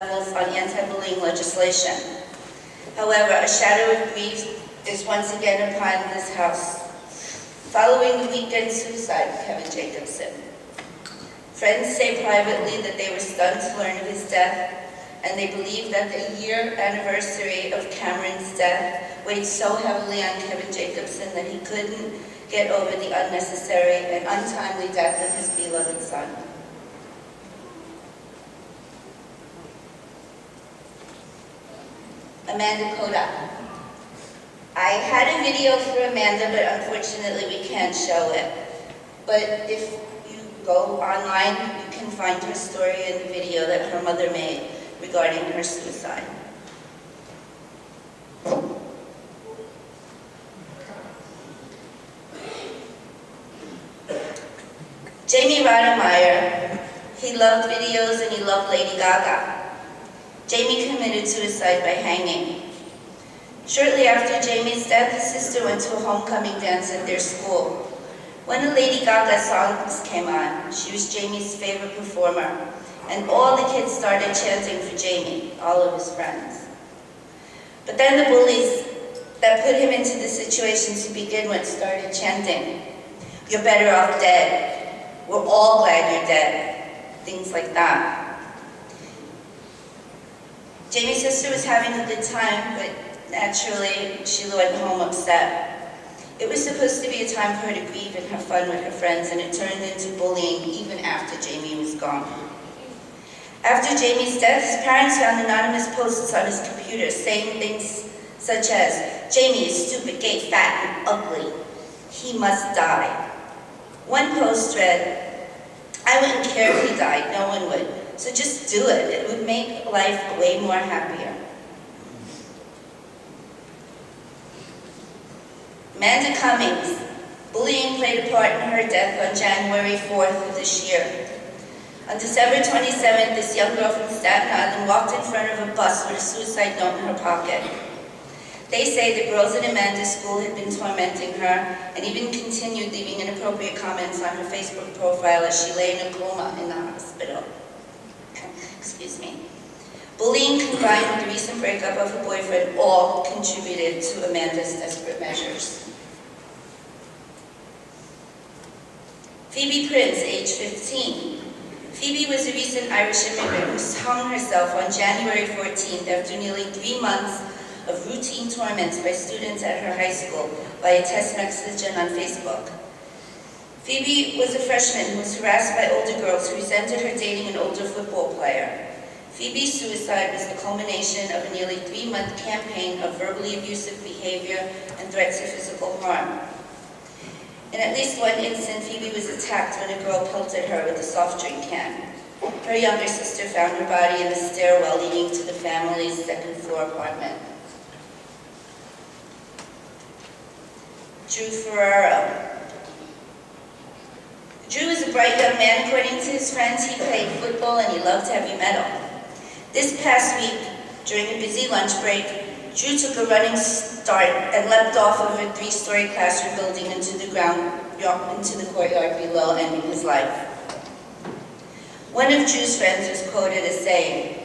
on anti-bullying legislation. However, a shadow of grief is once again upon this House, following the weekend suicide of Kevin Jacobson. Friends say privately that they were stunned to learn of his death, and they believe that the year anniversary of Cameron's death weighed so heavily on Kevin Jacobson that he couldn't get over the unnecessary and untimely death of his beloved son. Amanda Koda. I had a video for Amanda, but unfortunately we can't show it. But if you go online, you can find her story in the video that her mother made regarding her suicide. Jamie Rademeyer, he loved videos and he loved Lady Gaga. Jamie committed suicide by hanging. Shortly after Jamie's death, his sister went to a homecoming dance at their school. When the Lady Gaga songs came on, she was Jamie's favorite performer, and all the kids started chanting for Jamie, all of his friends. But then the bullies that put him into the situation to begin with started chanting, "You're better off dead. We're all glad you're dead." Things like that. Jamie's sister was having a good time, but naturally, she went home upset. It was supposed to be a time for her to grieve and have fun with her friends, and it turned into bullying even after Jamie was gone. After Jamie's death, his parents found anonymous posts on his computer saying things such as, "Jamie is stupid, gay, fat, and ugly. He must die." One post read, "I wouldn't care if he died, no one would. So just do it. It would make life way more happier." Amanda Cummings. Bullying played a part in her death on January 4th of this year. On December 27th, this young girl from Staten Island walked in front of a bus with a suicide note in her pocket. They say the girls at Amanda's school had been tormenting her and even continued leaving inappropriate comments on her Facebook profile as she lay in a coma in the hospital. Excuse me. Bullying combined with the recent breakup of her boyfriend all contributed to Amanda's desperate measures. Phoebe Prince, age 15. Phoebe was a recent Irish immigrant who hung herself on January 14th after nearly 3 months of routine torments by students at her high school by a text message and on Facebook. Phoebe was a freshman who was harassed by older girls who resented her dating an older football player. Phoebe's suicide was the culmination of a nearly 3-month campaign of verbally abusive behavior and threats of physical harm. In at least one instance, Phoebe was attacked when a girl pelted her with a soft drink can. Her younger sister found her body in the stairwell leading to the family's second-floor apartment. Drew Ferraro. Drew was a bright young man. According to his friends, he played football and he loved heavy metal. This past week, during a busy lunch break, Drew took a running start and leapt off of a 3-story classroom building into the courtyard below, ending his life. One of Drew's friends was quoted as saying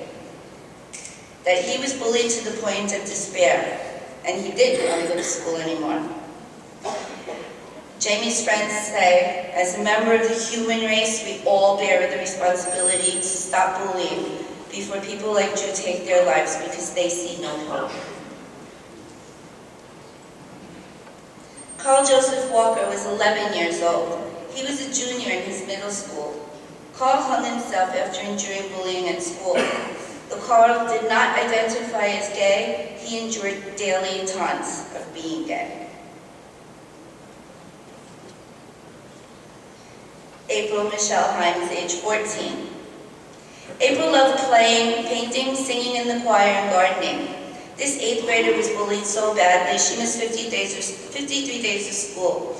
that he was bullied to the point of despair, and he didn't want to go to school anymore. Jamie's friends say, as a member of the human race, we all bear the responsibility to stop bullying before people like Drew take their lives because they see no hope. Carl Joseph Walker was 11 years old. He was a junior in his middle school. Carl hung himself after enduring bullying at school. Though Carl did not identify as gay, he endured daily taunts of being gay. April Michelle Himes, age 14. April loved playing, painting, singing in the choir, and gardening. This 8th grader was bullied so badly she missed 53 days of school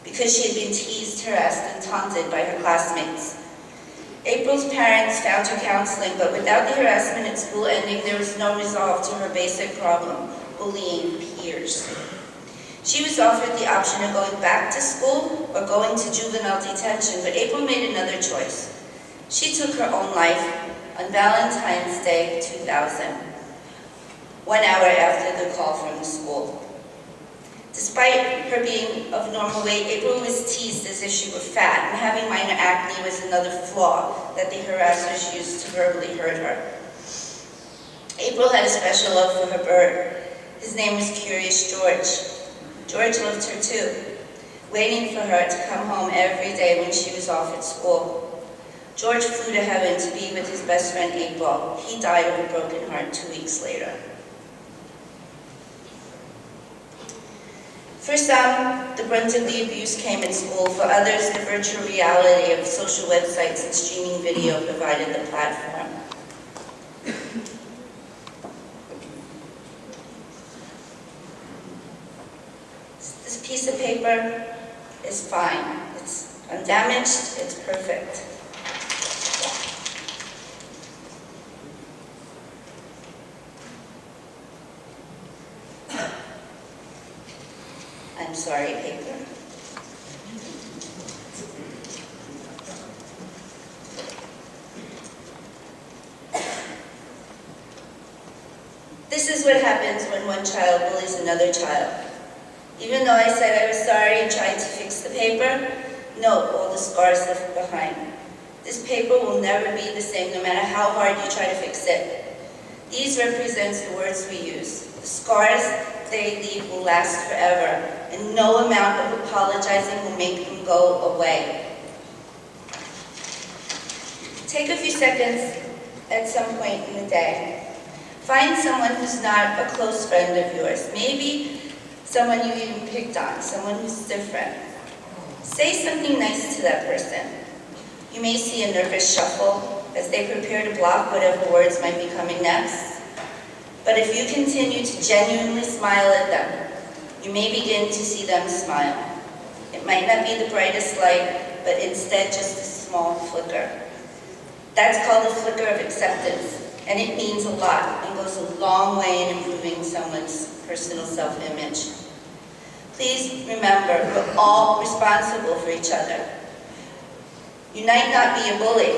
because she had been teased, harassed, and taunted by her classmates. April's parents found her counseling, but without the harassment at school ending, there was no resolve to her basic problem, bullying peers. She was offered the option of going back to school or going to juvenile detention, but April made another choice. She took her own life on Valentine's Day 2000, 1 hour after the call from the school. Despite her being of normal weight, April was teased as if she were fat, and having minor acne was another flaw that the harassers used to verbally hurt her. April had a special love for her bird. His name was Curious George. George loved her too, waiting for her to come home every day when she was off at school. George flew to heaven to be with his best friend April. He died of a broken heart 2 weeks later. For some, the brunt of the abuse came at school. For others, the virtual reality of social websites and streaming video provided the platform. This piece of paper is fine. It's undamaged, it's perfect. I'm sorry, paper. This is what happens when one child bullies another child. Even though I said I was sorry and tried to fix the paper, note all the scars left behind. This paper will never be the same no matter how hard you try to fix it. These represent the words we use. The scars they leave will last forever, and no amount of apologizing will make them go away. Take a few seconds at some point in the day. Find someone who's not a close friend of yours. Maybe someone you even picked on, someone who's different. Say something nice to that person. You may see a nervous shuffle as they prepare to block whatever words might be coming next. But if you continue to genuinely smile at them, you may begin to see them smile. It might not be the brightest light, but instead just a small flicker. That's called a flicker of acceptance, and it means a lot and goes a long way in improving someone's personal self-image. Please remember, we're all responsible for each other. You might not be a bully,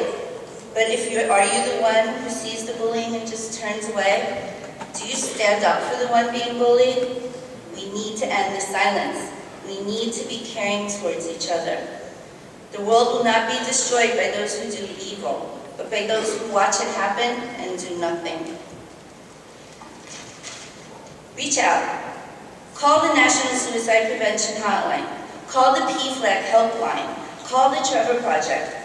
but are you the one who sees the bullying and just turns away? Do you stand up for the one being bullied? We need to end the silence. We need to be caring towards each other. The world will not be destroyed by those who do evil, but by those who watch it happen and do nothing. Reach out. Call the National Suicide Prevention Hotline. Call the PFLAG helpline. Call the Trevor Project.